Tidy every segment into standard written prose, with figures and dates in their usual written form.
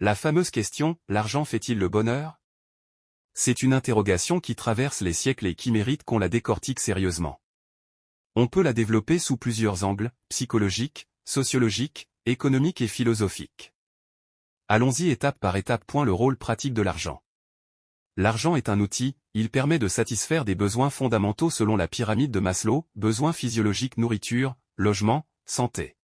La fameuse question, l'argent fait-il le bonheur? C'est une interrogation qui traverse les siècles et qui mérite qu'on la décortique sérieusement. On peut la développer sous plusieurs angles, psychologiques, sociologiques, économiques et philosophiques. Allons-y étape par étape. Le rôle pratique de l'argent. L'argent est un outil, il permet de satisfaire des besoins fondamentaux selon la pyramide de Maslow, besoins physiologiques, nourriture, logement, santé.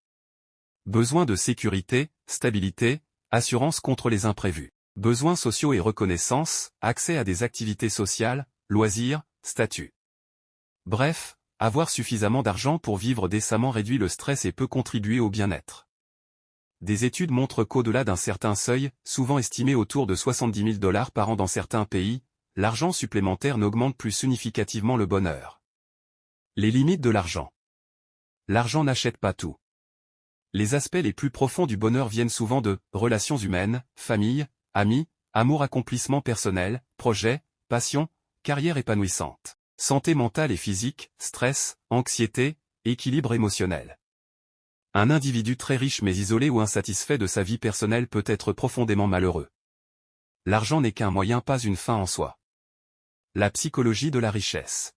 Besoins de sécurité, stabilité, assurance contre les imprévus. Besoins sociaux et reconnaissance, accès à des activités sociales, loisirs, statut. Bref, avoir suffisamment d'argent pour vivre décemment réduit le stress et peut contribuer au bien-être. Des études montrent qu'au-delà d'un certain seuil, souvent estimé autour de 70 000 $ par an dans certains pays, l'argent supplémentaire n'augmente plus significativement le bonheur. Les limites de l'argent. L'argent n'achète pas tout. Les aspects les plus profonds du bonheur viennent souvent de relations humaines, famille, amis, amour, accomplissement personnel, projets, passion, carrière épanouissante, santé mentale et physique, stress, anxiété, équilibre émotionnel. Un individu très riche mais isolé ou insatisfait de sa vie personnelle peut être profondément malheureux. L'argent n'est qu'un moyen, pas une fin en soi. La psychologie de la richesse.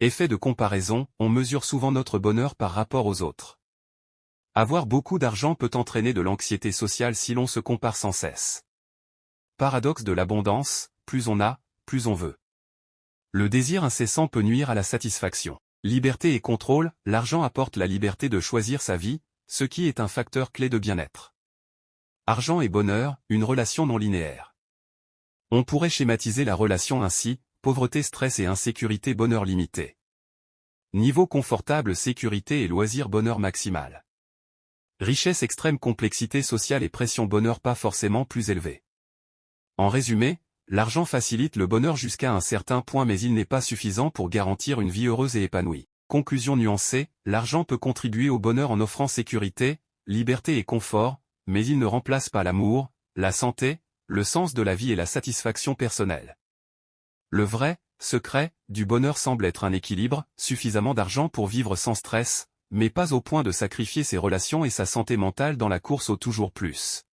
Effet de comparaison, on mesure souvent notre bonheur par rapport aux autres. Avoir beaucoup d'argent peut entraîner de l'anxiété sociale si l'on se compare sans cesse. Paradoxe de l'abondance, plus on a, plus on veut. Le désir incessant peut nuire à la satisfaction. Liberté et contrôle, l'argent apporte la liberté de choisir sa vie, ce qui est un facteur clé de bien-être. Argent et bonheur, une relation non linéaire. On pourrait schématiser la relation ainsi, pauvreté, stress et insécurité, bonheur limité. Niveau confortable, sécurité et loisir, bonheur maximal. Richesse extrême, complexité sociale et pression, bonheur pas forcément plus élevé. En résumé, l'argent facilite le bonheur jusqu'à un certain point mais il n'est pas suffisant pour garantir une vie heureuse et épanouie. Conclusion nuancée, l'argent peut contribuer au bonheur en offrant sécurité, liberté et confort, mais il ne remplace pas l'amour, la santé, le sens de la vie et la satisfaction personnelle. Le vrai secret du bonheur semble être un équilibre, suffisamment d'argent pour vivre sans stress, mais pas au point de sacrifier ses relations et sa santé mentale dans la course au toujours plus.